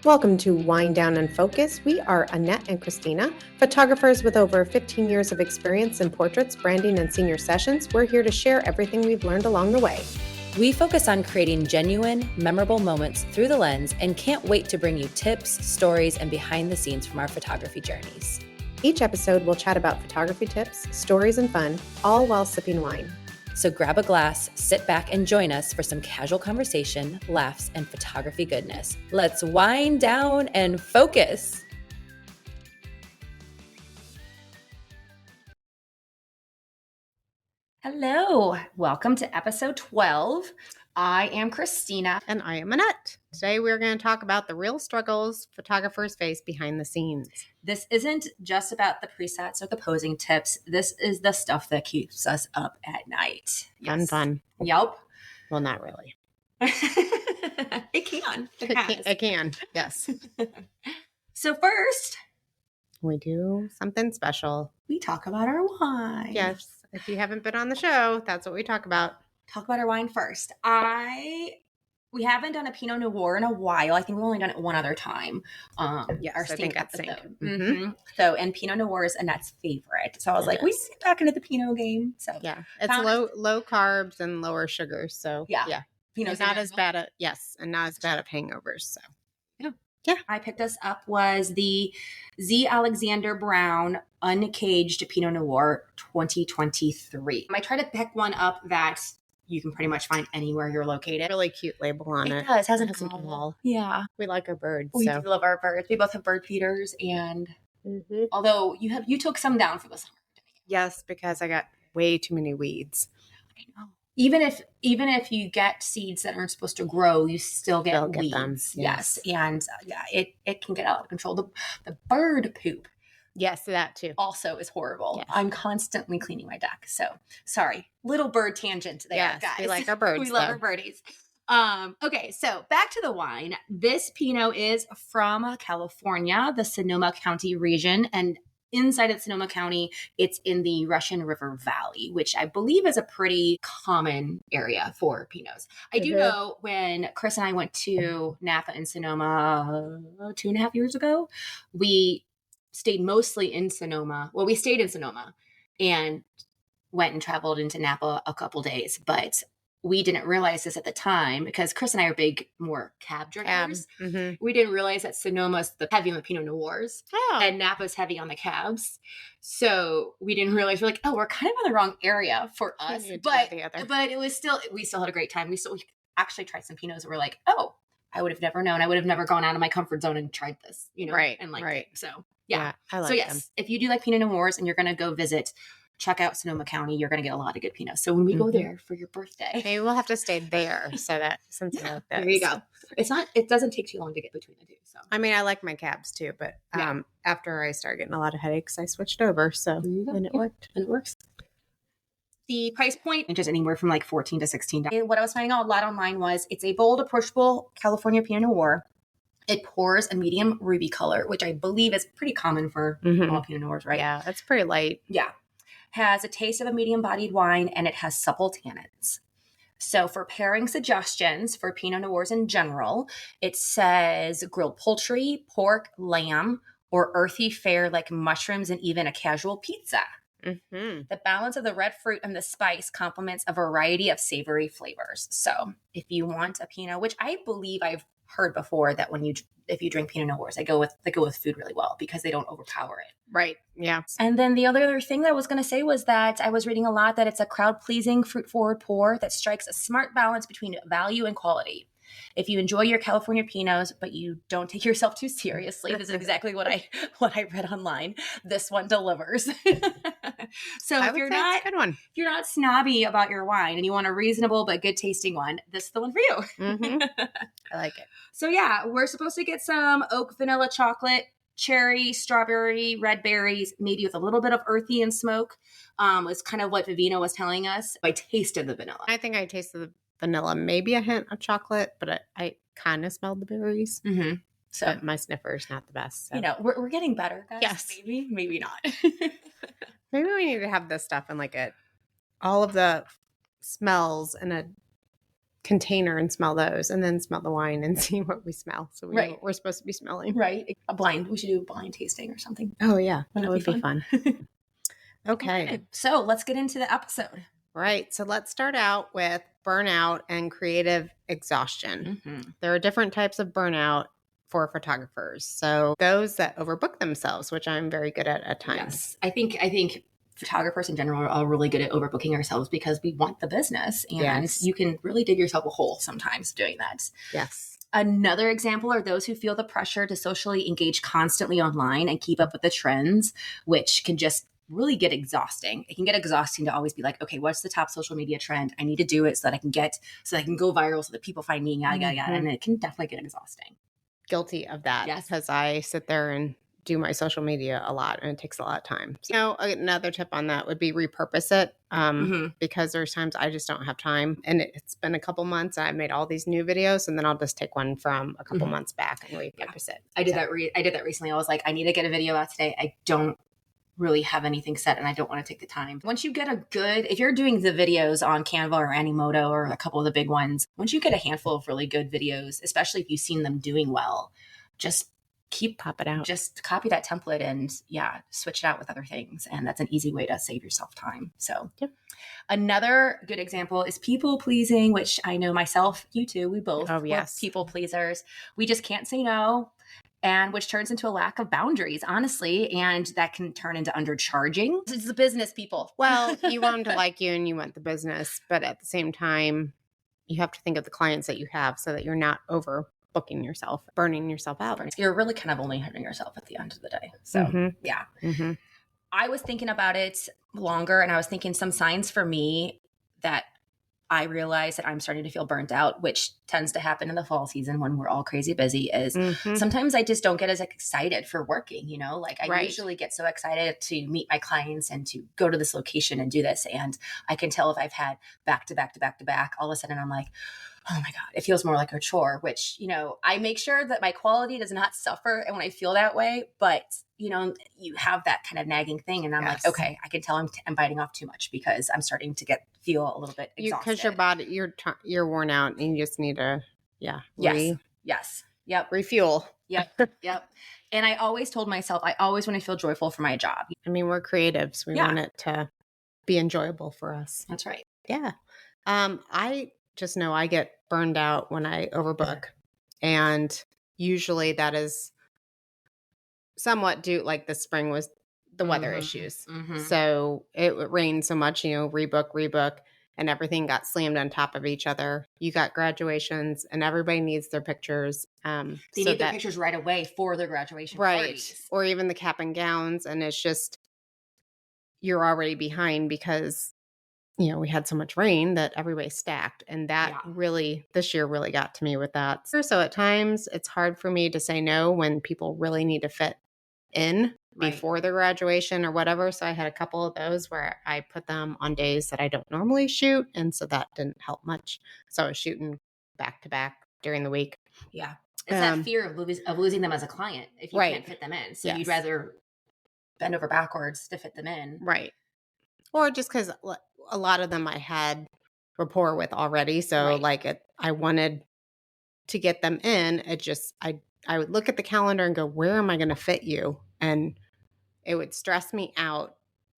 Welcome to Wind Down and Focus. We are Annette and Christina, photographers with over 15 years of experience in portraits, branding, and senior sessions. We're here to share everything we've learned along the way. We focus on creating genuine, memorable moments through the lens and can't wait to bring you tips, stories, and behind the scenes from our photography journeys. Each episode, we'll chat about photography tips, stories, and fun, all while sipping wine. So grab a glass, sit back, and join us for some casual conversation, laughs, and photography goodness. Let's wind down and focus. Hello, welcome to episode 12. I am Christina. And I am Annette. Today, we're going to talk about the real struggles photographers face behind the scenes. This isn't just about the presets or the posing tips. This is the stuff that keeps us up at night. Fun. Yep. Well, not really. It can. It can. Yes. So first, We do something special. we talk about our wine. Yes. If you haven't been on the show, that's what we talk about. Talk about our wine first. We haven't done a Pinot Noir in a while. I think we've only done it one other time. Yes, our I think that's episode. sync. Mm-hmm. So, and Pinot Noir is Annette's favorite. So I was like, we need to get back into the Pinot game. So yeah, it's low carbs and lower sugars. So yeah. Pinot's not as bad at and not as bad at hangovers. So yeah. I picked us up was the Z. Alexander Brown Uncaged Pinot Noir 2023. I tried to pick one up that you can pretty much find anywhere you're located. Really cute label on it. It does. It has a wall. Yeah. We like our birds. We so. do love our birds. We both have bird feeders, and although you took some down for the summer. Yes, because I got way too many weeds. I know. Even if you get seeds that aren't supposed to grow, you still get weeds. Them. Yes. And it can get out of control. The bird poop. Yes, that too. Also is horrible. Yes. I'm constantly cleaning my deck. So sorry, little bird tangent there, guys. We like our birds. We love our birdies. Okay, so back to the wine. This Pinot is from California, the Sonoma County region, and inside of Sonoma County, it's in the Russian River Valley, which I believe is a pretty common area for Pinots. I do know when Chris and I went to Napa in Sonoma 2.5 years ago, we stayed mostly in Sonoma. Well, we stayed in Sonoma and went and traveled into Napa a couple days, but we didn't realize this at the time because Chris and I are more cab drinkers. Mm-hmm. We didn't realize that Sonoma's heavy on the Pinot Noirs and Napa's heavy on the cabs. So we didn't realize, we're like, we're kind of in the wrong area for us. But it was we still had a great time. We actually tried some Pinots that were like, I would have never known. I would have never gone out of my comfort zone and tried this, right. And like right. it. So yeah. I like so yes, them. If you do like Pinot Noirs and you're going to go check out Sonoma County, you're going to get a lot of good Pinot. So when we go there for your birthday, maybe we'll have to stay there so that since I like that. There you go. It doesn't take too long to get between the two. So I mean, I like my cabs too, but after I started getting a lot of headaches, I switched over. So and it worked. And it works. The price point is just anywhere from like $14 to $16. What I was finding out a lot online was it's a bold, approachable California Pinot Noir. It pours a medium ruby color, which I believe is pretty common for all Pinot Noirs, right? Yeah, it's pretty light. Yeah. Has a taste of a medium-bodied wine, and it has supple tannins. So for pairing suggestions for Pinot Noirs in general, it says grilled poultry, pork, lamb, or earthy fare like mushrooms and even a casual pizza. Mm-hmm. The balance of the red fruit and the spice complements a variety of savory flavors. So if you want a Pinot, which I believe I've heard before that if you drink Pinot Noirs, they go with food really well because they don't overpower it. Right. Yeah. And then the other thing that I was going to say was that I was reading a lot that it's a crowd-pleasing, fruit-forward pour that strikes a smart balance between value and quality. If you enjoy your California Pinots, but you don't take yourself too seriously, this is exactly what I read online. This one delivers. So if you're not snobby about your wine and you want a reasonable but good tasting one, this is the one for you. Mm-hmm. I like it. So yeah, we're supposed to get some oak vanilla chocolate, cherry, strawberry, red berries, maybe with a little bit of earthy and smoke. Was kind of what Vivino was telling us. I tasted the vanilla. I think I tasted the vanilla, maybe a hint of chocolate, but I kind of smelled the berries. Mm-hmm. So but my sniffer is not the best. So. We're getting better, guys. Yes. Maybe not. Maybe we need to have this stuff in all of the smells in a container and smell those, and then smell the wine and see what we smell. So we know Right. what we're supposed to be smelling. Right. We should do a blind tasting or something. Oh yeah, that Wouldn't would it be fun. Okay. So let's get into the episode. Right. So let's start out with burnout and creative exhaustion. Mm-hmm. There are different types of burnout for photographers. So those that overbook themselves, which I'm very good at times. Yes. I think photographers in general are all really good at overbooking ourselves because we want the business, and Yes. you can really dig yourself a hole sometimes doing that. Yes. Another example are those who feel the pressure to socially engage constantly online and keep up with the trends, which can just really get exhausting. It can get exhausting to always be like, okay, what's the top social media trend? I need to do it so that I can go viral, so that people find me, yada, yada, yada. And it can definitely get exhausting. Guilty of that. Yes. Because I sit there and do my social media a lot, and it takes a lot of time. So another tip on that would be repurpose it, because there's times I just don't have time, and it's been a couple months. I've made all these new videos, and then I'll just take one from a couple months back and repurpose it. I did that recently. I was like, I need to get a video out today. I don't really have anything set, and I don't want to take the time. Once you get if you're doing the videos on Canva or Animoto or a couple of the big ones, once you get a handful of really good videos, especially if you've seen them doing well, just pop it out. Just copy that template and switch it out with other things. And that's an easy way to save yourself time. So Another good example is people pleasing, which I know myself, you too, we both were people pleasers. We just can't say no. And which turns into a lack of boundaries, honestly. And that can turn into undercharging. It's the business people. Well, you want them to like you and you want the business, but at the same time, you have to think of the clients that you have so that you're not overbooking yourself, burning yourself out. You're really kind of only hurting yourself at the end of the day. So, I was thinking about it longer, and I was thinking some signs for me that I realize that I'm starting to feel burnt out, which tends to happen in the fall season when we're all crazy busy, is sometimes I just don't get as excited for working, like I usually get so excited to meet my clients and to go to this location and do this. And I can tell if I've had back to back to back to back, all of a sudden I'm like, oh my God, it feels more like a chore, which, I make sure that my quality does not suffer. And when I feel that way, but you have that kind of nagging thing. And I'm like, okay, I can tell I'm biting off too much because I'm starting to feel a little bit exhausted. Because your body, you're worn out and you just need to, refuel. Yep. And I always told myself, I always want to feel joyful for my job. I mean, we're creatives. We want it to be enjoyable for us. That's right. Yeah. I just know I get burned out when I overbook. And usually that is somewhat due, like the spring was the weather issues. So it rained so much, rebook, and everything got slammed on top of each other. You got graduations and everybody needs their pictures. They need their pictures right away for their graduation parties. Or even the cap and gowns. And it's just, you're already behind because, we had so much rain that everybody stacked. And that this year really got to me with that. So at times it's hard for me to say no when people really need to fit in before the graduation or whatever. So I had a couple of those where I put them on days that I don't normally shoot. And so that didn't help much. So I was shooting back to back during the week. Yeah. It's that fear of losing them as a client if you can't fit them in. So you'd rather bend over backwards to fit them in. Right. Or just because a lot of them I had rapport with already. So I wanted to get them in. It just, I would look at the calendar and go, where am I going to fit you? And it would stress me out.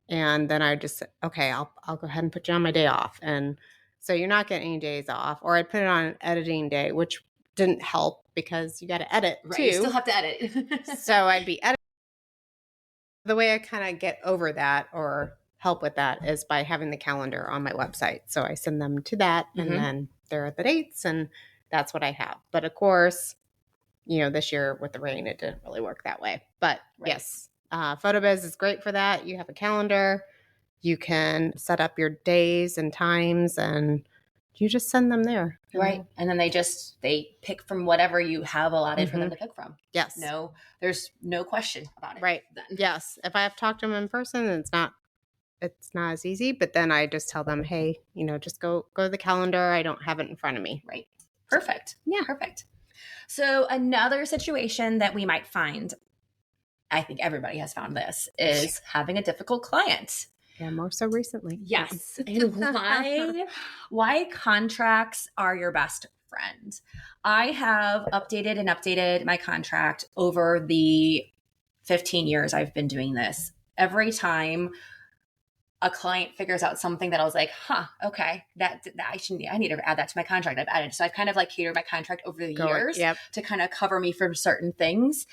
And then I would just say, okay, I'll go ahead and put you on my day off. And so you're not getting any days off. Or I'd put it on an editing day, which didn't help because you got to edit too. You still have to edit. So I'd be editing. The way I kind of get over that or help with that is by having the calendar on my website. So I send them to that and then there are the dates and that's what I have. But of course, this year with the rain, it didn't really work that way. But yes, PhotoBiz is great for that. You have a calendar. You can set up your days and times and you just send them there. Right. And then they pick from whatever you have allotted for them to pick from. Yes. No, there's no question about it. Right. Then. Yes. If I have to talk to them in person, it's not as easy. But then I just tell them, hey, just go to the calendar. I don't have it in front of me. Right. Perfect. Yeah. Perfect. So another situation that we might find, I think everybody has found this, is having a difficult client. Yeah, more so recently. Yes. And why contracts are your best friend. I have updated my contract over the 15 years I've been doing this. Every time a client figures out something that I was like, okay, that I need to add that to my contract. I've added. So I've kind of like catered my contract over the years to kind of cover me for certain things.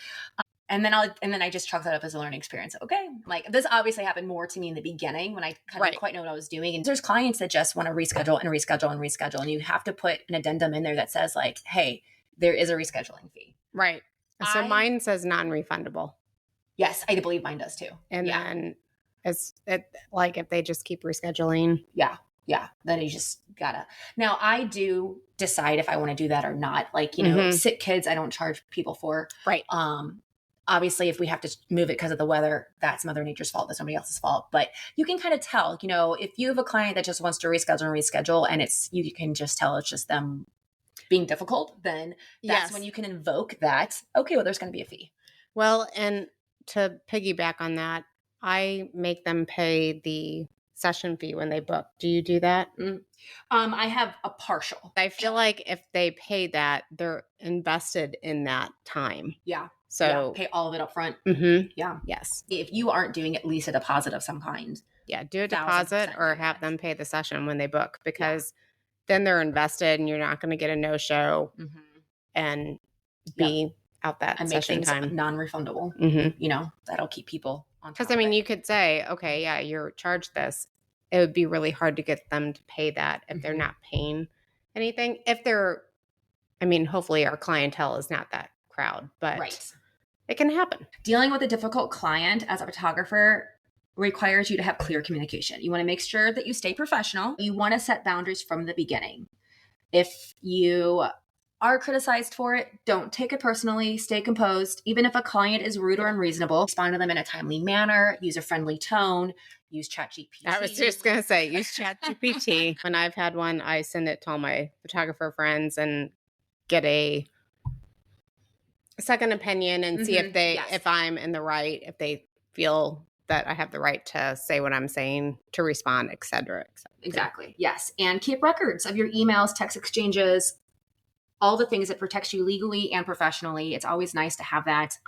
And then I just chalk that up as a learning experience. Okay. Like this obviously happened more to me in the beginning when I kind of didn't quite know what I was doing. And there's clients that just want to reschedule and reschedule and reschedule. And you have to put an addendum in there that says like, hey, there is a rescheduling fee. Right. So mine says non-refundable. Yes. I believe mine does too. And then like if they just keep rescheduling. Yeah. Then you just gotta. Now I do decide if I want to do that or not. Like, sick kids, I don't charge people for. Right. Obviously, if we have to move it because of the weather, that's Mother Nature's fault. That's somebody else's fault. But you can kind of tell, if you have a client that just wants to reschedule and you can just tell it's just them being difficult, then that's when you can invoke that. Okay, well, there's going to be a fee. Well, and to piggyback on that, I make them pay the session fee when they book. Do you do that? I have a partial. I feel like if they pay that, they're invested in that time. Yeah. So pay all of it up front. Mm-hmm. Yeah. Yes. If you aren't doing at least a deposit of some kind. Yeah. Do a deposit or have them pay the session when they book because then they're invested and you're not going to get a no-show and be out that and session make things time. Non-refundable. That'll keep people on top. Because you could say, okay, yeah, you're charged this. It would be really hard to get them to pay that if they're not paying anything. If they're, hopefully our clientele is not that crowd, but it can happen. Dealing with a difficult client as a photographer requires you to have clear communication. You want to make sure that you stay professional. You want to set boundaries from the beginning. If you are criticized for it, don't take it personally. Stay composed. Even if a client is rude or unreasonable, respond to them in a timely manner. Use a friendly tone. Use ChatGPT. I was just going to say, use ChatGPT. When I've had one, I send it to all my photographer friends and get a second opinion and see if I'm in the right, if they feel that I have the right to say what I'm saying, to respond, et cetera, et cetera. Exactly. Yes. And keep records of your emails, text exchanges, all the things that protects you legally and professionally. It's always nice to have that.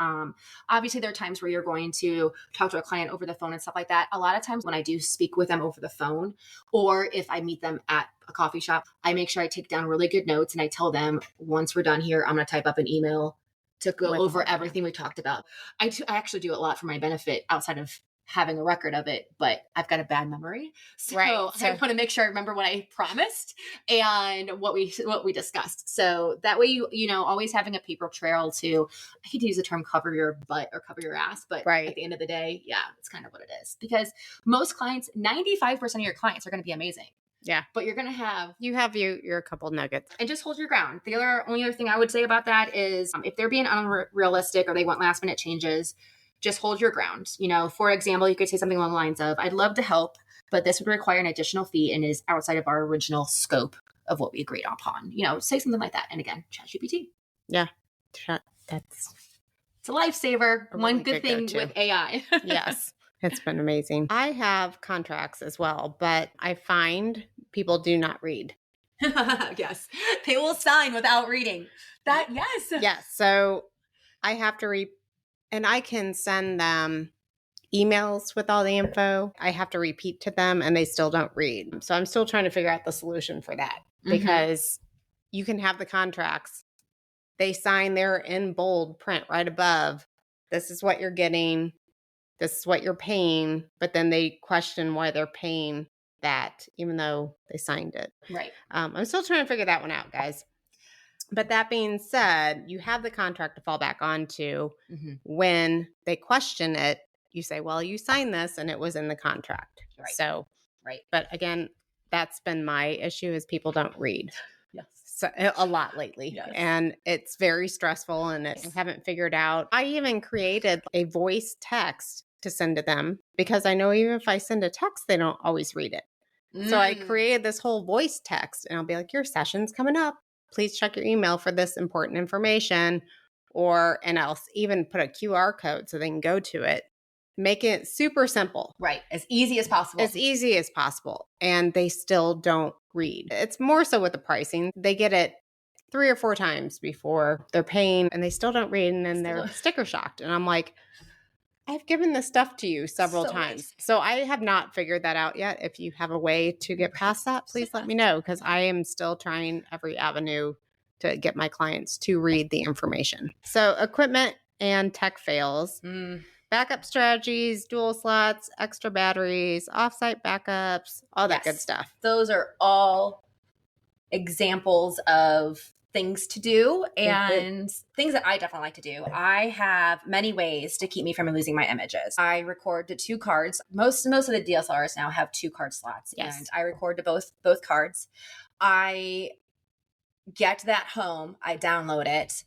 Obviously, there are times where you're going to talk to a client over the phone and stuff like that. A lot of times when I do speak with them over the phone, or if I meat them at a coffee shop, I make sure I take down really good notes and I tell them, once we're done here, I'm going to type up an email to go over everything we talked about. I actually do a lot for my benefit outside of having a record of it, but I've got a bad memory. So I want to make sure I remember what I promised and what we discussed. So that way, always having a paper trail to, I could use the term cover your butt or cover your ass, but at the end of the day, it's kind of what it is. Because most clients, 95% of your clients are going to be amazing. Yeah. But you're going to have... You have your couple nuggets. And just hold your ground. The only other thing I would say about that is if they're being unrealistic or they want last minute changes, just hold your ground. For example, you could say something along the lines of, I'd love to help, but this would require an additional fee and is outside of our original scope of what we agreed upon. Say something like that. And again, ChatGPT. Yeah. It's a lifesaver. One good thing with AI. Yes. It's been amazing. I have contracts as well, but I find people do not read. Yes. They will sign without reading. Yes. Yes. So I have to read, and I can send them emails with all the info. I have to repeat to them and they still don't read. So I'm still trying to figure out the solution for that because you can have the contracts. They sign there in bold print right above. This is what you're getting. This is what you're paying, but then they question why they're paying that, even though they signed it. Right. I'm still trying to figure that one out, guys. But that being said, you have the contract to fall back onto. When they question it, you say, well, you signed this and it was in the contract. Right. So, but again, that's been my issue is people don't read. Yes. So, a lot lately. Yes. And it's very stressful and I haven't figured out. I even created a voice text to send to them because I know even if I send a text, they don't always read it. So I created this whole voice text and I'll be like, your session's coming up. Please check your email for this important information. And I'll even put a QR code so they can go to it. make it super simple. Right. As easy as possible. As easy as possible. And they still don't read. It's more so with the pricing. They get it 3 or 4 times before they're paying and they still don't read. And then they're sticker shocked. And I'm like, I've given this stuff to you several times. So I have not figured that out yet. If you have a way to get past that, please let me know, because I am still trying every avenue to get my clients to read the information. So equipment and tech fails. Backup strategies, dual slots, extra batteries, offsite backups, all that good stuff. Those are all examples of things to do and things that I definitely like to do. I have many ways to keep me from losing my images. I record to 2 cards. Most of the DSLRs now have 2 card slots, and I record to both cards. I get that home, I download it,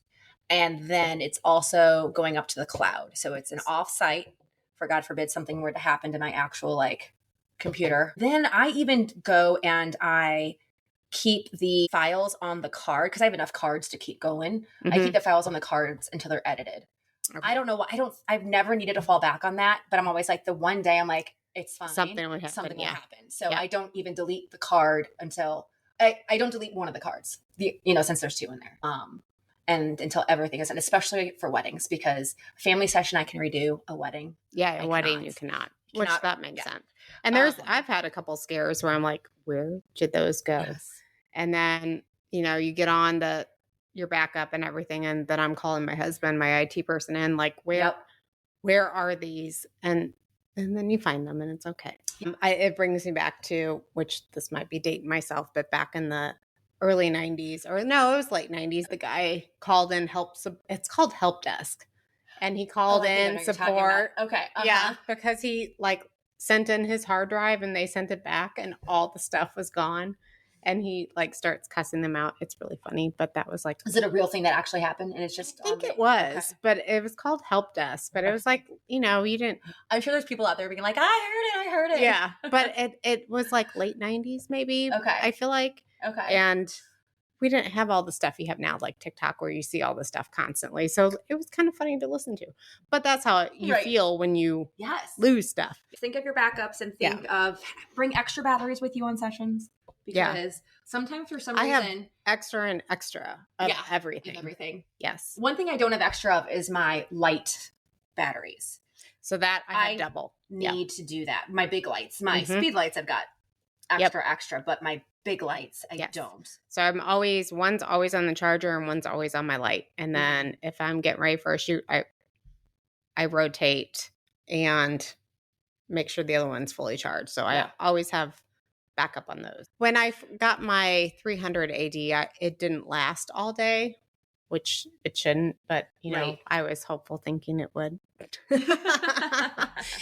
and then it's also going up to the cloud. So it's an offsite for God forbid something were to happen to my actual computer. Then I even go and I keep the files on the card because I have enough cards to keep going. I keep the files on the cards until they're edited. Okay. I don't know what I've never needed to fall back on that, but I'm always like the one day I'm like, it's fine. Something will happen. So I don't even delete the card until I don't delete one of the cards, since there's 2 in there. And until everything is done, especially for weddings, because family session I can redo, a wedding. Yeah, a wedding you cannot. Which that makes sense. And I've had a couple scares where I'm like, where did those go? Yes. And then, you get on your backup and everything. And then I'm calling my husband, my IT person, and like, where are these? And then you find them and it's okay. It brings me back to, which this might be dating myself, but back in the early 90s, or no, it was late 90s. The guy called in it's called help desk. And he called in support. Okay. Yeah, because he sent in his hard drive and they sent it back and all the stuff was gone. And he starts cussing them out. It's really funny, but that was is it a real thing that actually happened? And it's just, I think it was, but it was called help desk, but it was you didn't. I'm sure there's people out there being like, I heard it. Yeah. But it was late 90s, maybe. Okay. I feel like. Okay. And we didn't have all the stuff you have now, like TikTok, where you see all the stuff constantly. So it was kind of funny to listen to. But that's how you feel when you lose stuff. Think of your backups and think of bring extra batteries with you on sessions. Because sometimes for some reason. I have extra of everything. Everything. Yes. One thing I don't have extra of is my light batteries. So that I have double. Need to do that. My big lights. My speed lights I've got extra, but my big lights I don't. So one's always on the charger and one's always on my light. And then if I'm getting ready for a shoot, I rotate and make sure the other one's fully charged. So I always have backup on those. When I got my 300 AD, it didn't last all day, which it shouldn't, but I was hopeful thinking it would.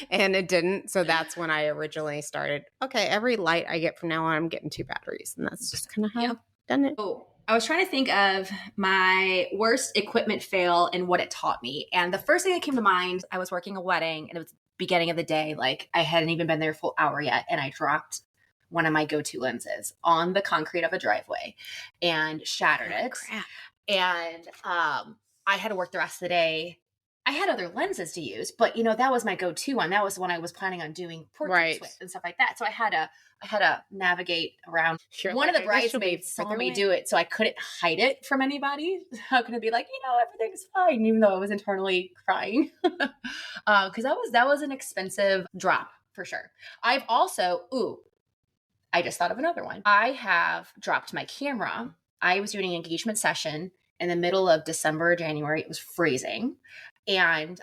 And it didn't. So that's when I originally started, okay, every light I get from now on, I'm getting 2 batteries. And that's just kind of how I've done it. Oh, I was trying to think of my worst equipment fail and what it taught me. And the first thing that came to mind, I was working a wedding and it was beginning of the day. I hadn't even been there a full hour yet. And I dropped one of my go-to lenses on the concrete of a driveway and shattered it. Crap. And I had to work the rest of the day. I had other lenses to use, but that was my go-to one. That was the one I was planning on doing portraits with and stuff like that. So I had to navigate around. Sure, one of the bridesmaids saw me do it, so I couldn't hide it from anybody. How can I be like, everything's fine, even though I was internally crying? Because that was an expensive drop for sure. I've also I just thought of another one. I have dropped my camera. I was doing an engagement session in the middle of December or January. It was freezing. And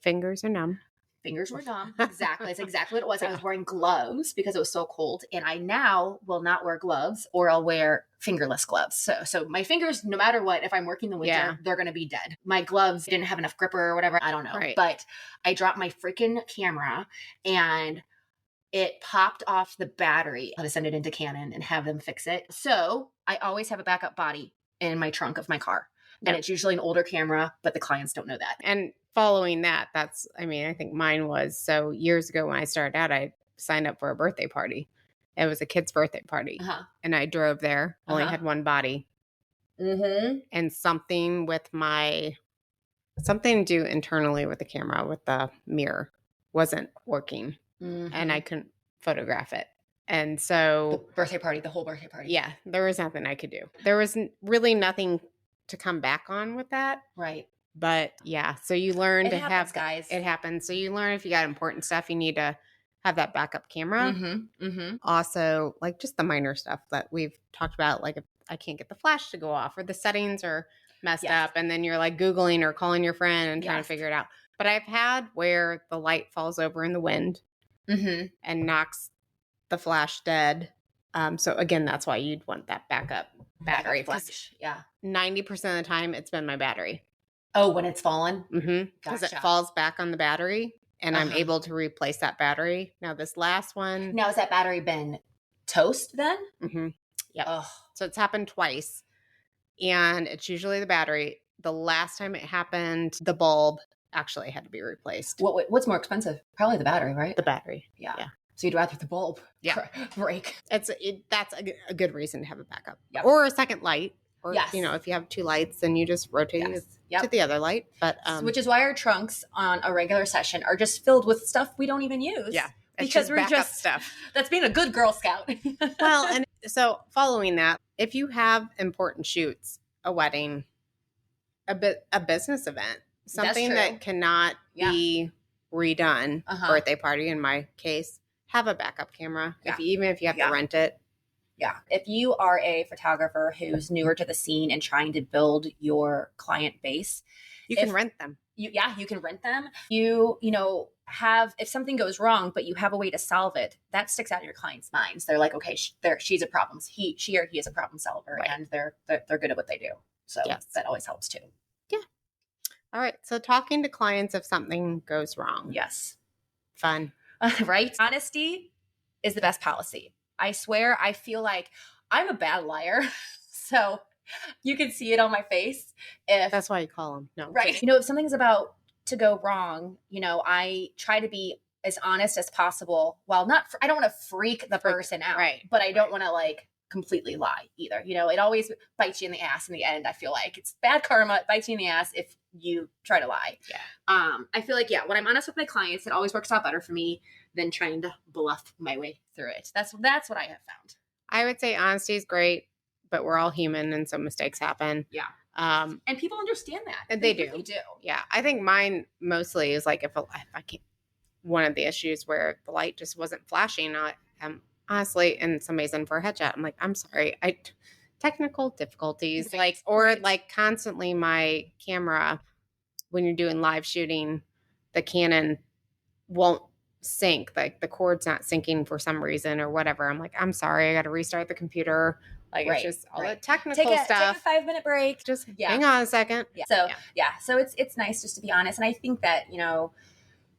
fingers are numb. Fingers were numb. Exactly. That's exactly what it was. I was wearing gloves because it was so cold. And I now will not wear gloves, or I'll wear fingerless gloves. So my fingers, no matter what, if I'm working the winter, they're going to be dead. My gloves didn't have enough gripper or whatever. I don't know. Right. But I dropped my freaking camera and it popped off the battery. I had to send it into Canon and have them fix it. So I always have a backup body in my trunk of my car. And it's usually an older camera, but the clients don't know that. And following that, I think mine was, so years ago when I started out, I signed up for a birthday party. It was a kid's birthday party. And I drove there, only had one body. And something to do internally with the camera, with the mirror. wasn't working and I couldn't photograph it. And so the whole birthday party. Yeah, there was nothing I could do. There was really nothing to come back on with that. Right. But yeah, so you learn to have, guys. It happens. So you learn if you got important stuff, you need to have that backup camera. Also, like just the minor stuff that we've talked about, like if I can't get the flash to go off or the settings are messed up, and then you're like Googling or calling your friend and trying to figure it out. But I've had where the light falls over in the wind and knocks the flash dead. So again, that's why you'd want that backup battery. Flash. Yeah. 90% of the time, it's been my battery. Oh, when it's fallen? Because it falls back on the battery, and I'm able to replace that battery. Now, this last one. Now, has that battery been toast then? Yep. So it's happened twice, and it's usually the battery. The last time it happened, the bulb actually had to be replaced. What's more expensive? Probably the battery, right? The battery. Yeah. So you'd rather the bulb break. That's a good reason to have a backup. Or a second light. Or, if you have two lights, then you just rotate it to the other light. But which is why our trunks on a regular session are just filled with stuff we don't even use. Yeah. Because we're just stuff. That's being a good Girl Scout. Well, and so following that, if you have important shoots, a wedding, a business event, something that cannot be redone, birthday party in my case, have a backup camera, even if you have to rent it. Yeah. If you are a photographer who's newer to the scene and trying to build your client base, you can rent them. You can rent them. If something goes wrong, but you have a way to solve it, that sticks out in your client's minds. They're like, okay, she's a problem. She or he is a problem solver, and they're good at what they do. So that always helps too. Yeah. All right. So talking to clients if something goes wrong. Yes. Fun. Right? Honesty is the best policy. I swear, I feel like I'm a bad liar. So you can see it on my face. That's why you call them. No. Right. If something's about to go wrong, I try to be as honest as possible. Well, I don't want to freak the person out. Right. But I don't want to completely lie either. It always bites you in the ass in the end. I feel like it's bad karma. It bites you in the ass if you try to lie. Yeah. I feel like, when I'm honest with my clients, it always works out better for me than trying to bluff my way through it. That's what I have found. I would say honesty is great, but we're all human and so mistakes happen. Yeah. And people understand that. And they do. Really do. Yeah. I think mine mostly is if I can't, one of the issues where the light just wasn't flashing. Honestly, and somebody's in for a headshot. I'm like, I'm sorry. Technical difficulties, constantly my camera, when you're doing live shooting, the Canon won't sync. Like the cord's not syncing for some reason or whatever. I'm like, I'm sorry. I got to restart the computer. It's just all the technical stuff. Take a 5-minute break. Just hang on a second. Yeah. So it's nice just to be honest. And I think that,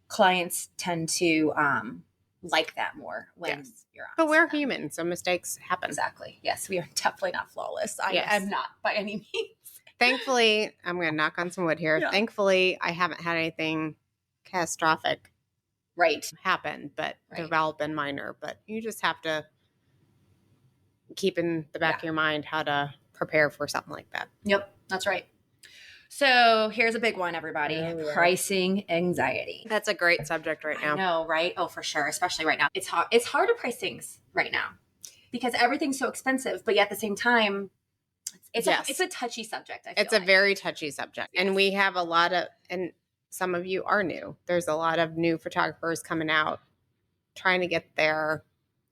clients tend to like that more when you're honest. But we're human, so mistakes happen. Exactly. Yes, we are definitely not flawless. I am not by any means. Thankfully, I'm going to knock on some wood here. Yeah. Thankfully, I haven't had anything catastrophic happen, but they've all been minor. But you just have to keep in the back of your mind how to prepare for something like that. Yep, that's right. So here's a big one, everybody. Pricing anxiety. That's a great subject right now. I know, right? Oh, for sure. Especially right now. It's hard to price things right now because everything's so expensive. But yet at the same time, it's a touchy subject. I feel it's a very touchy subject. Yes. And we have a lot of, and some of you are new. There's a lot of new photographers coming out trying to get their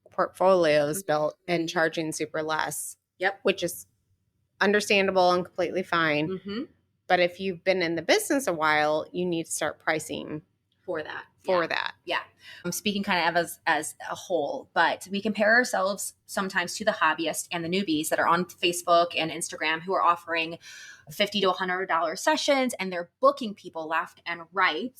portfolios built and charging super less. Yep. Which is understandable and completely fine. Mm-hmm. But if you've been in the business a while, you need to start pricing for that. Yeah. I'm speaking kind of as a whole, but we compare ourselves sometimes to the hobbyists and the newbies that are on Facebook and Instagram who are offering $50 to $100 sessions, and they're booking people left and right.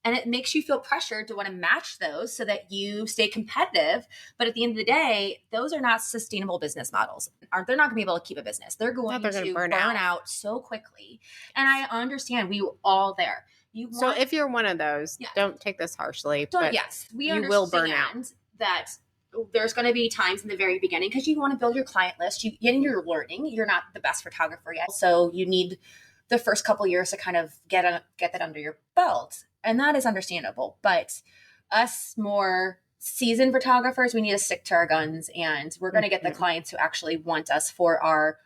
And it makes you feel pressured to want to match those so that you stay competitive. But at the end of the day, those are not sustainable business models. They're not going to be able to keep a business. They're going to burn out so quickly. And I understand we were all there. So if you're one of those, don't take this harshly. We understand will burn out. That there's going to be times in the very beginning because you want to build your client list. You're learning. You're not the best photographer yet. So you need the first couple years to kind of get that under your belt. And that is understandable. But us more seasoned photographers, we need to stick to our guns, and we're going to get the clients who actually want us for our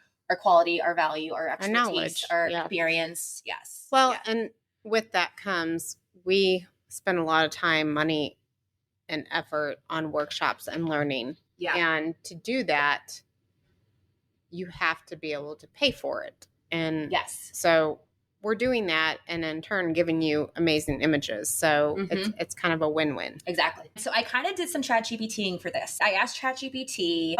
quality, our value, our expertise, knowledge, our experience. Yes. Well, and with that comes, we spend a lot of time, money, and effort on workshops and learning. Yeah. And to do that, you have to be able to pay for it. And yes. So we're doing that, and in turn giving you amazing images. So it's kind of a win-win. Exactly. So I kind of did some ChatGPTing for this. I asked ChatGPT,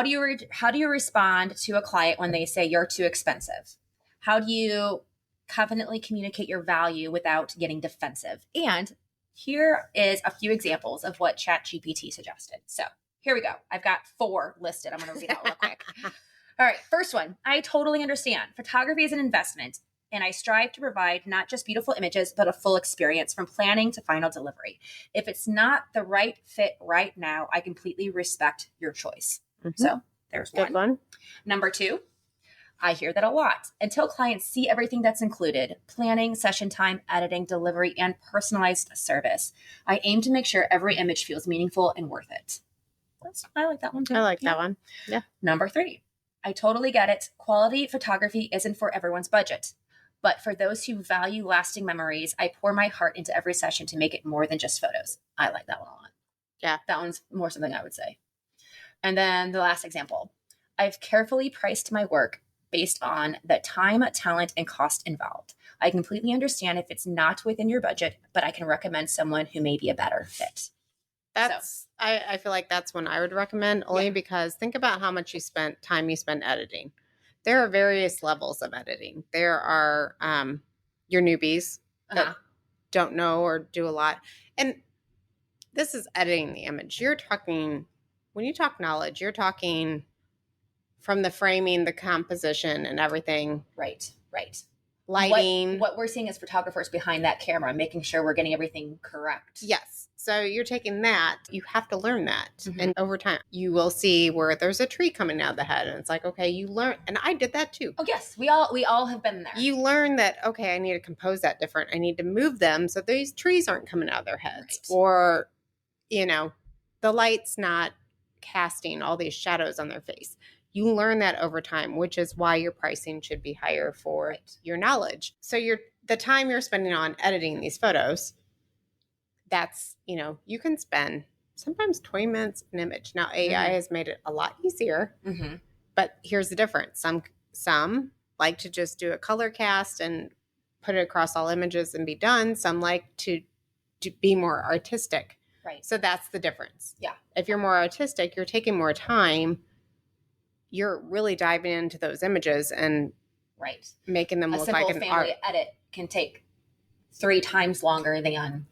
how do you respond to a client when they say you're too expensive? How do you confidently communicate your value without getting defensive? And here is a few examples of what ChatGPT suggested. So here we go. I've got 4 listed. I'm going to read out real quick. All right. First one. I totally understand. Photography is an investment, and I strive to provide not just beautiful images, but a full experience from planning to final delivery. If it's not the right fit right now, I completely respect your choice. So there's Good one. Number 2, I hear that a lot. Until clients see everything that's included, planning, session time, editing, delivery, and personalized service, I aim to make sure every image feels meaningful and worth it. I like that one too. I like that one. Yeah. Number 3, I totally get it. Quality photography isn't for everyone's budget. But for those who value lasting memories, I pour my heart into every session to make it more than just photos. I like that one a lot. Yeah. That one's more something I would say. And then the last example. I've carefully priced my work based on the time, talent, and cost involved. I completely understand if it's not within your budget, but I can recommend someone who may be a better fit. I feel like that's one I would recommend, only because think about how much time you spent editing. There are various levels of editing. There are your newbies that don't know or do a lot. And this is editing the image. When you talk knowledge, you're talking from the framing, the composition, and everything. Right. Lighting. What we're seeing as photographers behind that camera, making sure we're getting everything correct. Yes. So you're taking that. You have to learn that. And over time, you will see where there's a tree coming out of the head. And it's like, okay, you learn. And I did that too. Oh, yes. We all have been there. You learn that, okay, I need to compose that different. I need to move them so these trees aren't coming out of their heads. Right. Or, the light's not casting all these shadows on their face. You learn that over time, which is why your pricing should be higher for your knowledge. So the time you're spending on editing these photos, that's, you can spend sometimes 20 minutes an image. Now, AI has made it a lot easier, but here's the difference. Some like to just do a color cast and put it across all images and be done. Some like to be more artistic. Right. So that's the difference. Yeah. If you're more artistic, you're taking more time. You're really diving into those images and making them look like an art. A simple family edit can take 3 times longer than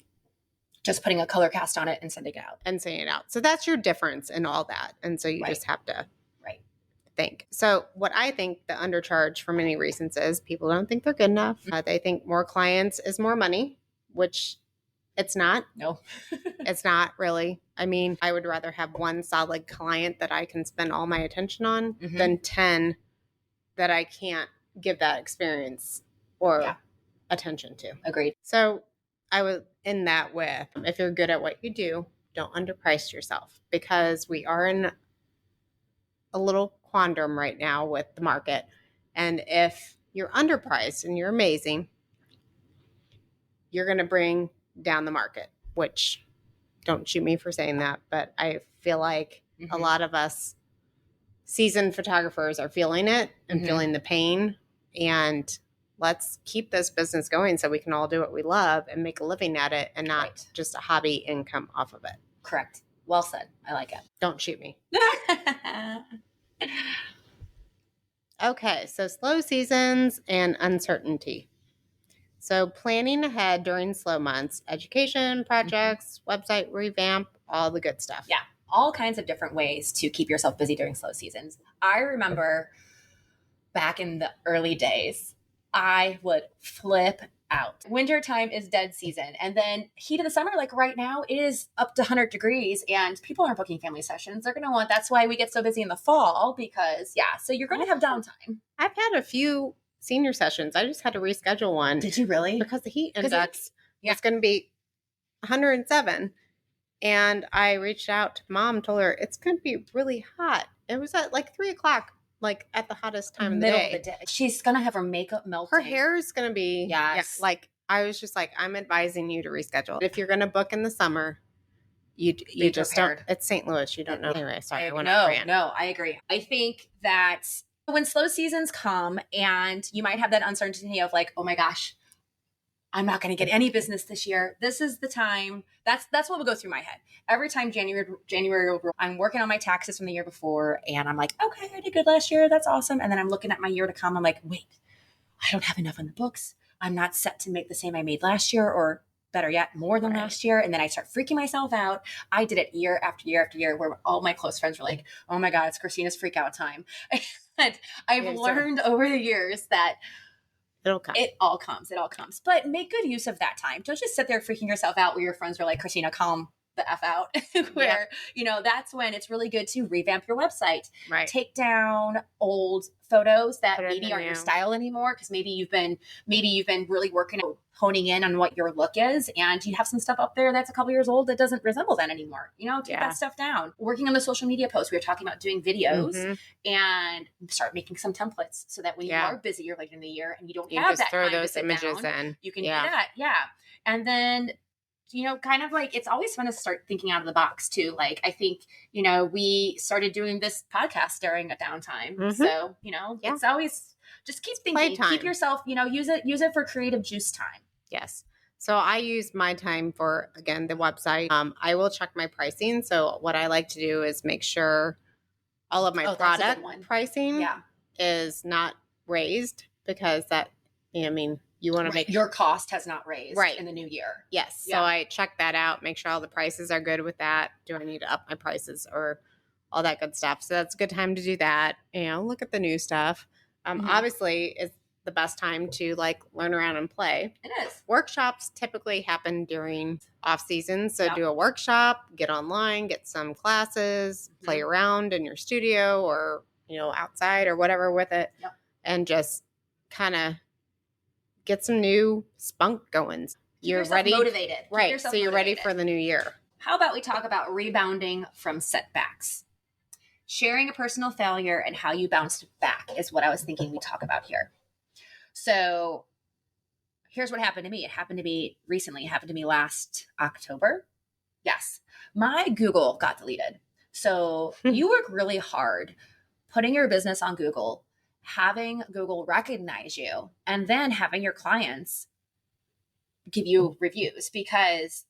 just putting a color cast on it and sending it out. So that's your difference in all that. And so you just have to think. So what I think the undercharge for many reasons is people don't think they're good enough. They think more clients is more money, which it's not. No, it's not really. I mean, I would rather have one solid client that I can spend all my attention on than 10 that I can't give that experience or attention to. Agreed. So I would end that with, if you're good at what you do, don't underprice yourself, because we are in a little quandrum right now with the market. And if you're underpriced and you're amazing, you're going to bring down the market, which, don't shoot me for saying that, but I feel like a lot of us seasoned photographers are feeling it and feeling the pain. And let's keep this business going so we can all do what we love and make a living at it and not just a hobby income off of it. Correct. Well said. I like it. Don't shoot me. Okay, so slow seasons and uncertainty. So planning ahead during slow months, education, projects, website revamp, all the good stuff. Yeah, all kinds of different ways to keep yourself busy during slow seasons. I remember back in the early days, I would flip out. Winter time is dead season. And then heat of the summer, like right now, it is up to 100 degrees and people aren't booking family sessions. They're going to that's why we get so busy in the fall because, so you're going to have downtime. I've had a few senior sessions. I just had to reschedule one. Did you really? Because the heat index is going to be 107. And I reached out to Mom, told her it's going to be really hot. It was at like 3 o'clock, like at the hottest time of the day. She's going to have her makeup melting. Her hair is going to be, like, I was just like, I'm advising you to reschedule. If you're going to book in the summer, you just prepared. don't. It's St. Louis. You don't know. Anyway, sorry. No, I agree. I think that when slow seasons come and you might have that uncertainty of like, oh my gosh, I'm not going to get any business this year. This is the time. That's what will go through my head. Every time January, I'm working on my taxes from the year before and I'm like, okay, I did good last year. That's awesome. And then I'm looking at my year to come. I'm like, wait, I don't have enough in the books. I'm not set to make the same I made last year, or better yet, more than last year. And then I start freaking myself out. I did it year after year after year, where all my close friends were like, oh my God, it's Christina's freak out time. And I've learned over the years that it'll come. It all comes. But make good use of that time. Don't just sit there freaking yourself out where your friends are like, Christina, calm the F out. Where, that's when it's really good to revamp your website. Right. Take down old photos that maybe aren't your style anymore, because maybe you've been really working on honing in on what your look is, and you have some stuff up there that's a couple years old that doesn't resemble that anymore. Take that stuff down. Working on the social media posts. We were talking about doing videos and start making some templates so that when you are busier later in the year and you don't have just that throw time those to sit images down, in. you can do that. Yeah. And then kind of like, it's always fun to start thinking out of the box too. Like, I think, we started doing this podcast during a downtime. So, it's always just keep thinking, keep yourself, use it for creative juice time. Yes. So I use my time for, again, the website. I will check my pricing. So what I like to do is make sure all of my product pricing is not raised, because that, you want to make your cost has not raised in the new year. Yes. Yeah. So I check that out, make sure all the prices are good with that. Do I need to up my prices or all that good stuff? So that's a good time to do that. Look at the new stuff. Obviously, it's the best time to like learn around and play. It is. Workshops typically happen during off season. So do a workshop, get online, get some classes, play around in your studio or, outside or whatever with it. Yep. And just kind of get some new spunk going. You're ready. Motivated. Right. So you're ready for the new year. How about we talk about rebounding from setbacks? Sharing a personal failure and how you bounced back is what I was thinking we talk about here. So here's what happened to me. It happened to me recently. It happened to me last October. Yes. My Google got deleted. So you work really hard putting your business on Google, having Google recognize you, and then having your clients give you reviews, because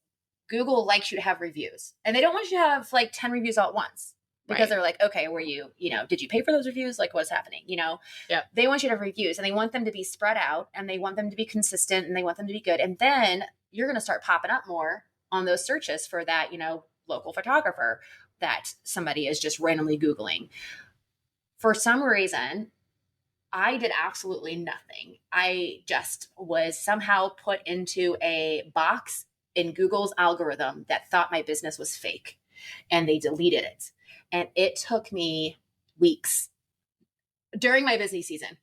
Google likes you to have reviews, and they don't want you to have like 10 reviews all at once, because they're like, okay, were you, did you pay for those reviews? Like, what's happening? They want you to have reviews, and they want them to be spread out, and they want them to be consistent, and they want them to be good. And then you're going to start popping up more on those searches for that, local photographer that somebody is just randomly Googling. For some reason, I did absolutely nothing. I just was somehow put into a box in Google's algorithm that thought my business was fake, and they deleted it. And it took me weeks during my busy season.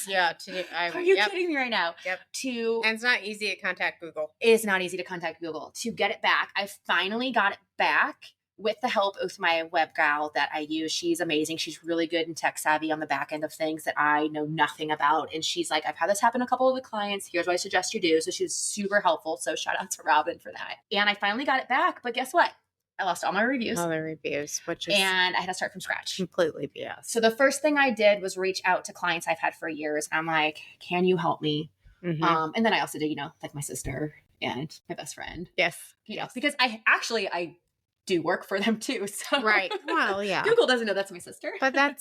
Are you kidding me right now? Yep. And it's not easy to contact Google. It's not easy to contact Google to get it back. I finally got it back with the help of my web gal that I use. She's amazing. She's really good and tech savvy on the back end of things that I know nothing about. And she's like, I've had this happen to a couple of the clients. Here's what I suggest you do. So she was super helpful. So shout out to Robin for that. And I finally got it back. But guess what? I lost all my reviews. And I had to start from scratch. Completely BS. So the first thing I did was reach out to clients I've had for years. I'm like, can you help me? And then I also did, like my sister and my best friend. Yes. Because I do work for them too. So right. Well, yeah. Google doesn't know that's my sister. But I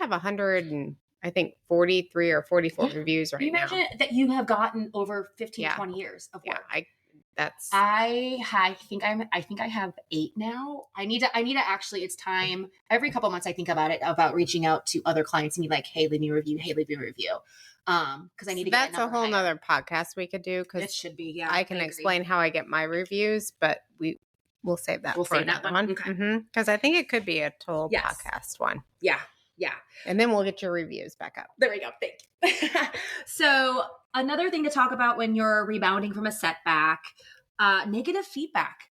have 43 or 44 reviews right now. Imagine that you have gotten over 15, 20 years of work. I think I have 8 now. I need to actually, it's time. Every couple months I think about reaching out to other clients and be like, hey, leave me a review. Cause I need to get that's a whole nother podcast we could do. Cause it should be. Yeah. I can explain how I get my reviews, but we'll save that for another one. Okay. Cause I think it could be a total podcast one. Yeah. Yeah. And then we'll get your reviews back up. There we go. Thank you. So another thing to talk about when you're rebounding from a setback, Negative feedback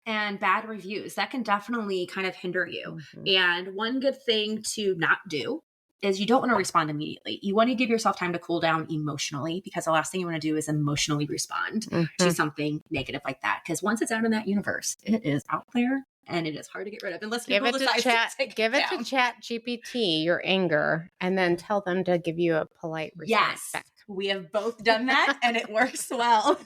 and bad reviews, that can definitely kind of hinder you. And one good thing to not do is you don't want to respond immediately. You want to give yourself time to cool down emotionally, because the last thing you want to do is emotionally respond to something negative like that. Because once it's out in that universe, it is out there and it is hard to get rid of unless people decide to take give it to Chat GPT, your anger, and then tell them to give you a polite response back. We have both done that and it works well.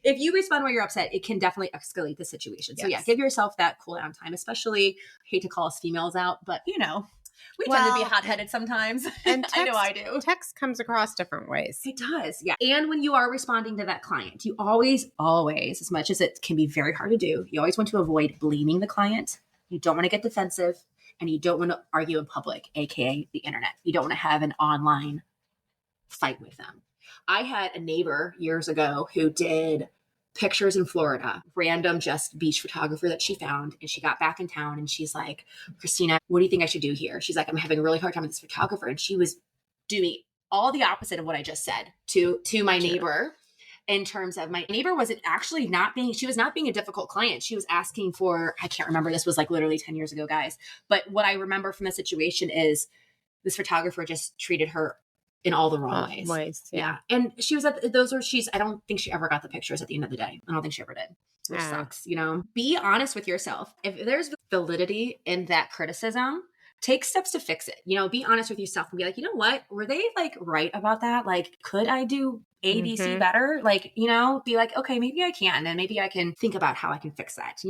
If you respond while you're upset, it can definitely escalate the situation. So give yourself that cool down time, especially, hate to call us females out, but we tend to be hot-headed sometimes. And I know I do. Text comes across different ways. It does. Yeah. And when you are responding to that client, you always, as much as it can be very hard to do, you always want to avoid blaming the client. You don't want to get defensive, and you don't want to argue in public, AKA the internet. You don't want to have an online fight with them. I had a neighbor years ago who did pictures in Florida, random just beach photographer that she found. And she got back in town and she's like, Christina, what do you think I should do here? She's like, I'm having a really hard time with this photographer. And she was doing all the opposite of what I just said to my neighbor, in terms of, my neighbor wasn't actually she was not being a difficult client. She was asking for, I can't remember, this was like literally 10 years ago, guys. But what I remember from the situation is this photographer just treated her in all the wrong ways. Yeah. And she was I don't think she ever got the pictures at the end of the day. I don't think she ever did. Which sucks, Be honest with yourself. If there's validity in that criticism, take steps to fix it. Be honest with yourself and be like, you know what? Were they like right about that? Like, could I do A, B, C better? Like, be like, okay, maybe I can. And maybe I can think about how I can fix that,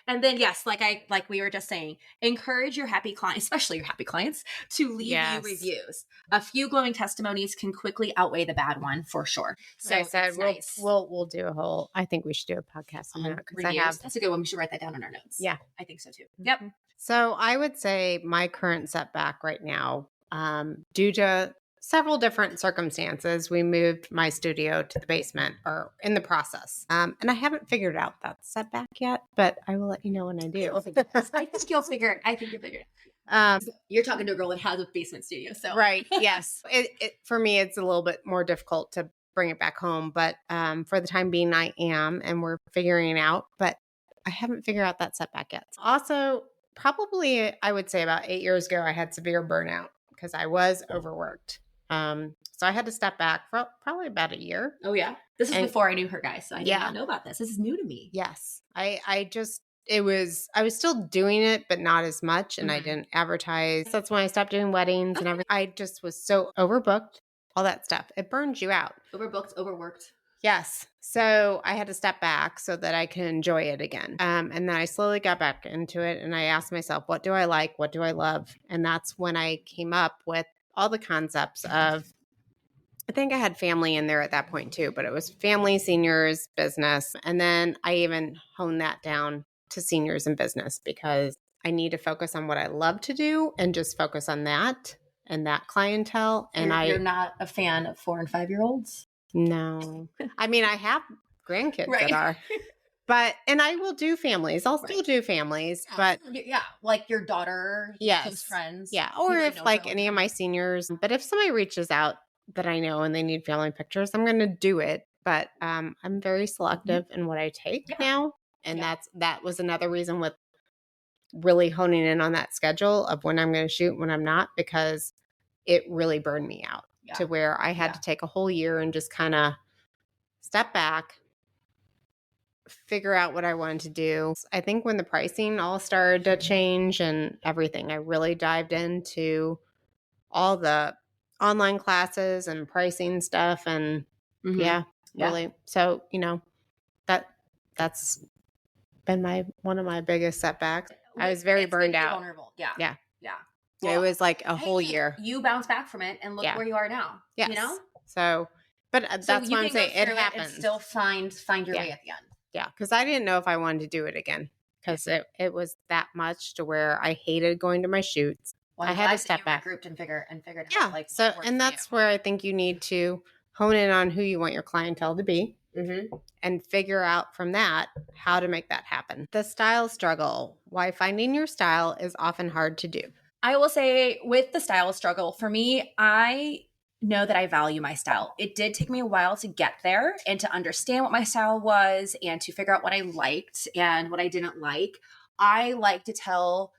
And then, yes, like we were just saying, encourage your happy clients, especially your happy clients, to leave you reviews. A few glowing testimonies can quickly outweigh the bad one, for sure. So like I said, we'll do a whole. I think we should do a podcast on that, because that's a good one. We should write that down in our notes. Yeah, I think so too. Yep. So I would say my current setback right now, due to several different circumstances, we moved my studio to the basement, or in the process. And I haven't figured out that setback yet, but I will let you know when I do. I think you'll figure it. You're talking to a girl that has a basement studio. So right. Yes. For me, it's a little bit more difficult to bring it back home, but for the time being, I am, and we're figuring it out, but I haven't figured out that setback yet. Also, probably, I would say about 8 years ago, I had severe burnout because I was overworked. So I had to step back for probably about a year. Oh yeah. This is before I knew her, guys. So I did not know about this. This is new to me. Yes. I was still doing it, but not as much. And I didn't advertise. That's when I stopped doing weddings and everything. I just was so overbooked, all that stuff. It burns you out. Overbooked, overworked. Yes. So I had to step back so that I could enjoy it again. And then I slowly got back into it. And I asked myself, what do I like? What do I love? And that's when I came up with all the concepts of, I think I had family in there at that point too, but it was family, seniors, business. And then I even honed that down to seniors and business, because I need to focus on what I love to do and just focus on that and that clientele. And you're not a fan of 4 and 5 year olds? No. I mean, I have grandkids that are. But, and I will do families. I'll still do families, but yeah, like your daughter, close friends. Yeah. Or if like any of my seniors, but if somebody reaches out that I know and they need family pictures, I'm going to do it. But I'm very selective in what I take now. And that was another reason with really honing in on that schedule of when I'm going to shoot, when I'm not, because it really burned me out to where I had to take a whole year and just kind of step back, figure out what I wanted to do. I think when the pricing all started to change and everything, I really dived into all the online classes and pricing stuff. And really. So, that's been one of my biggest setbacks. I was very burned out. Vulnerable. Yeah. Well, it was like a whole year. You bounced back from it and look where you are now. Yes. So, but that's why I'm saying it happens. And still find your way at the end. Yeah, because I didn't know if I wanted to do it again, because it was that much to where I hated going to my shoots. Well, I had to step back, grouped and figured out like so, and that's where I think you need to hone in on who you want your clientele to be, and figure out from that how to make that happen. The style struggle, why finding your style is often hard to do. I will say with the style struggle, for me, I know that I value my style. It did take me a while to get there and to understand what my style was and to figure out what I liked and what I didn't like. I like to tell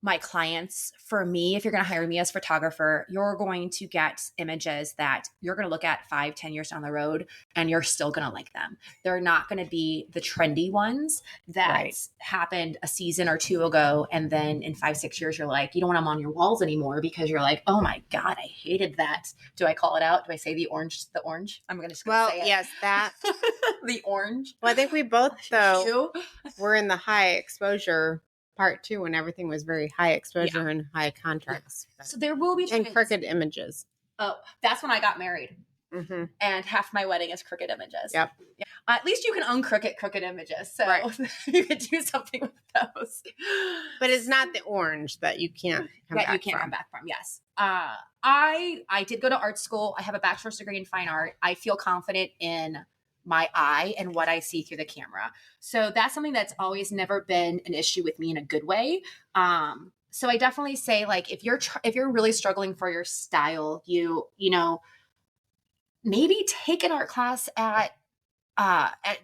my clients, for me, if you're going to hire me as photographer, you're going to get images that you're going to look at 5-10 years down the road and you're still going to like them. They're not going to be the trendy ones that happened a season or two ago. And then in 5-6 years, you're like, you don't want them on your walls anymore because you're like, oh my God, I hated that. Do I call it out? Do I say the orange? I'm going to just say it. Yes, that. The orange. Well, I think we both, though, were in the high exposure part too, when everything was very high exposure and high contrast. So there will be and crooked images. Oh, that's when I got married. Mm-hmm. And half my wedding is crooked images. Yep. Yeah. At least you can crooked images. So you could do something with those. But it's not the orange that you can't come back from. Yes. I did go to art school. I have a bachelor's degree in fine art. I feel confident in my eye and what I see through the camera. So that's something that's always never been an issue with me in a good way. So I definitely say, like, if you're really struggling for your style, you know, maybe take an art class at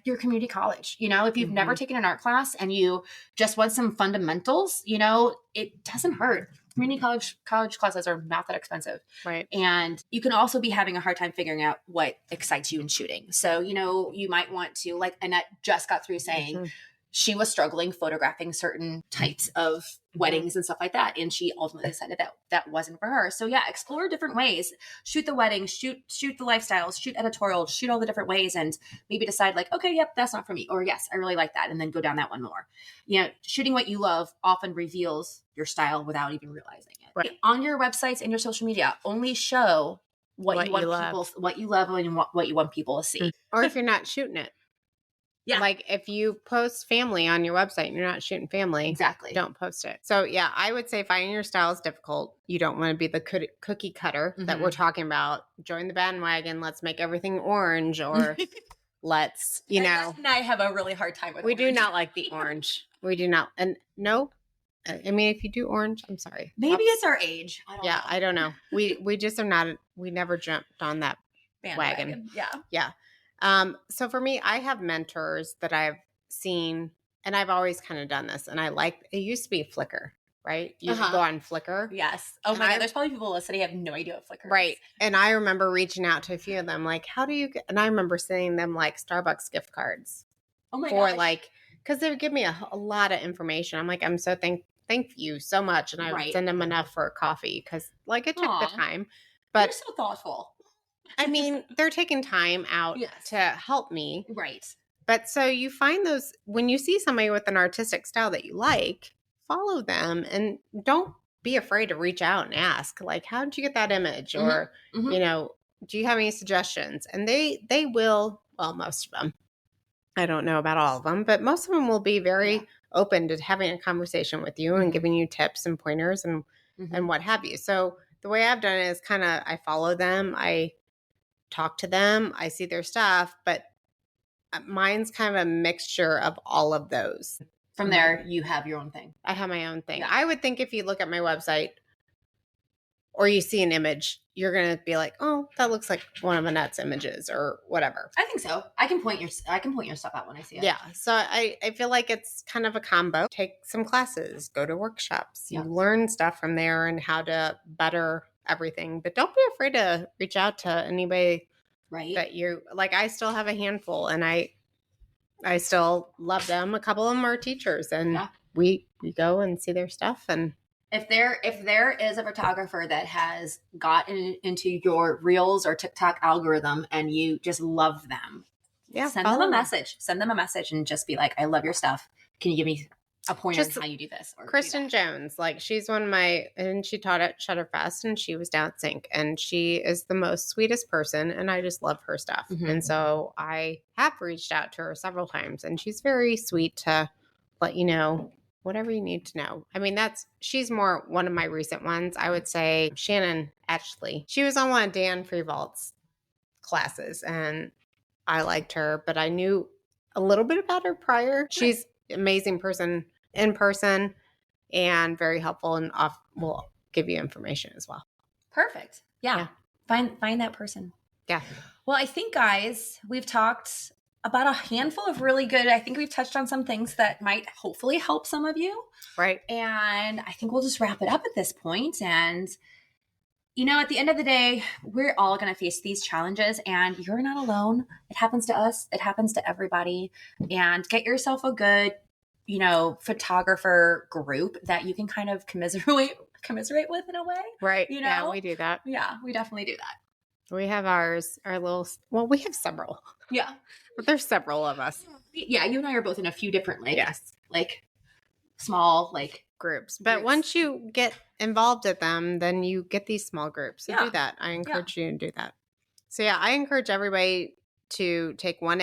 your community college. You know, if you've never taken an art class and you just want some fundamentals, you know, it doesn't hurt. Community college classes are not that expensive. Right. And you can also be having a hard time figuring out what excites you in shooting. So, you know, you might want to, like Annette just got through saying, she was struggling photographing certain types of weddings and stuff like that. And she ultimately decided that that wasn't for her. So yeah, explore different ways, shoot the wedding, shoot the lifestyles, shoot editorial, shoot all the different ways, and maybe decide like, okay, yep, that's not for me. Or yes, I really like that. And then go down that one more. You know, shooting what you love often reveals your style without even realizing it. Right. On your websites and your social media, only show what you want what you love and what you want people to see. Or if you're not shooting it. Yeah. Like if you post family on your website and you're not shooting family, exactly, don't post it. So yeah, I would say finding your style is difficult. You don't want to be the cookie cutter that we're talking about. Join the bandwagon. Let's make everything orange, or let's, you know. And I have a really hard time with We orange. do not like the orange. We do not. And no, I mean, if you do orange, I'm sorry. Maybe it's our age. I don't know. We just are not, we never jumped on that bandwagon. Yeah. So for me, I have mentors that I've seen, and I've always kind of done this, and I like, it used to be Flickr, right? You could go on Flickr. Yes. Oh my God. There's probably people listening who have no idea what Flickr is. Right. And I remember reaching out to a few of them, like, how do you get, and I remember sending them like Starbucks gift cards. Oh my for gosh. like, because they would give me a lot of information. I'm like, I'm so thank you so much. And I would send them enough for a coffee because like it took the time. But you're so thoughtful. I mean, they're taking time out to help me. Right. But so you find those, when you see somebody with an artistic style that you like, follow them and don't be afraid to reach out and ask, like, how did you get that image? Or, you know, do you have any suggestions? And they will, well, most of them. I don't know about all of them, but most of them will be very open to having a conversation with you and giving you tips and pointers and what have you. So the way I've done it is kind of, I follow them. I talk to them. I see their stuff, but mine's kind of a mixture of all of those. From there, you have your own thing. I have my own thing. Yeah. I would think if you look at my website or you see an image, you're going to be like, oh, that looks like one of Annette's images or whatever. I think so. I can point your stuff out when I see it. Yeah. So I feel like it's kind of a combo. Take some classes, go to workshops. You learn stuff from there and how to better everything. But don't be afraid to reach out to anybody that you like. I still have a handful and I still love them. A couple of them are teachers and we go and see their stuff. And if there is a photographer that has gotten into your Reels or TikTok algorithm and you just love them, send them a message. Send them a message and just be like, I love your stuff. Can you give me a pointer on how you do this? Or Kristen Jones, like she's one of my, and she taught at Shutterfest and she was down at Sync and she is the most sweetest person and I just love her stuff. And so I have reached out to her several times and she's very sweet to let you know whatever you need to know. I mean, she's more one of my recent ones. I would say Shannon, actually. She was on one of Dan Freevault's classes and I liked her, but I knew a little bit about her prior. She's an amazing person in person and very helpful and will give you information as well. Perfect. Yeah. Find that person. Yeah. Well, I think, guys, we've talked about a handful of really good, I think we've touched on some things that might hopefully help some of you. Right. And I think we'll just wrap it up at this point. And, at the end of the day, we're all going to face these challenges, and you're not alone. It happens to us. It happens to everybody. And get yourself a good, photographer group that you can kind of commiserate with in a way. Right. Yeah, we do that. Yeah, we definitely do that. We have we have several. Yeah. But there's several of us. Yeah, you and I are both in a few different, small, groups. But once you get involved at them, then you get these small groups. So do that. I encourage you to do that. So yeah, I encourage everybody to take one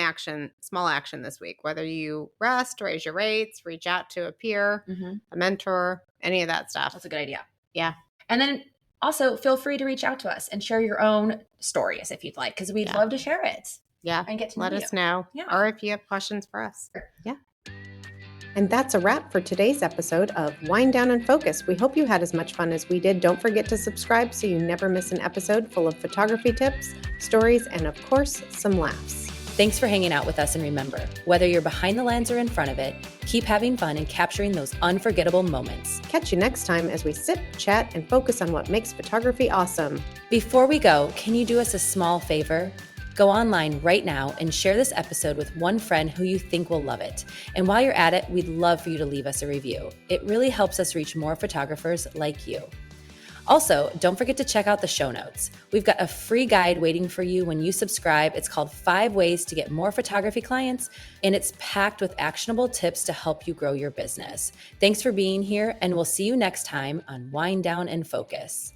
small action this week, whether you rest, raise your rates, reach out to a peer, a mentor, any of that stuff. That's a good idea. Yeah. And then also feel free to reach out to us and share your own stories if you'd like, because we'd love to share it. Yeah. And get to know Let us know. Yeah. Or if you have questions for us. Yeah. And that's a wrap for today's episode of Wind Down and Focus. We hope you had as much fun as we did. Don't forget to subscribe so you never miss an episode full of photography tips, stories, and of course, some laughs. Thanks for hanging out with us, and remember, whether you're behind the lens or in front of it, keep having fun and capturing those unforgettable moments. Catch you next time as we sit, chat, and focus on what makes photography awesome. Before we go, can you do us a small favor? Go online right now and share this episode with one friend who you think will love it. And while you're at it, we'd love for you to leave us a review. It really helps us reach more photographers like you. Also, don't forget to check out the show notes. We've got a free guide waiting for you when you subscribe. It's called 5 Ways to Get More Photography Clients, and it's packed with actionable tips to help you grow your business. Thanks for being here, and we'll see you next time on Wind Down and Focus.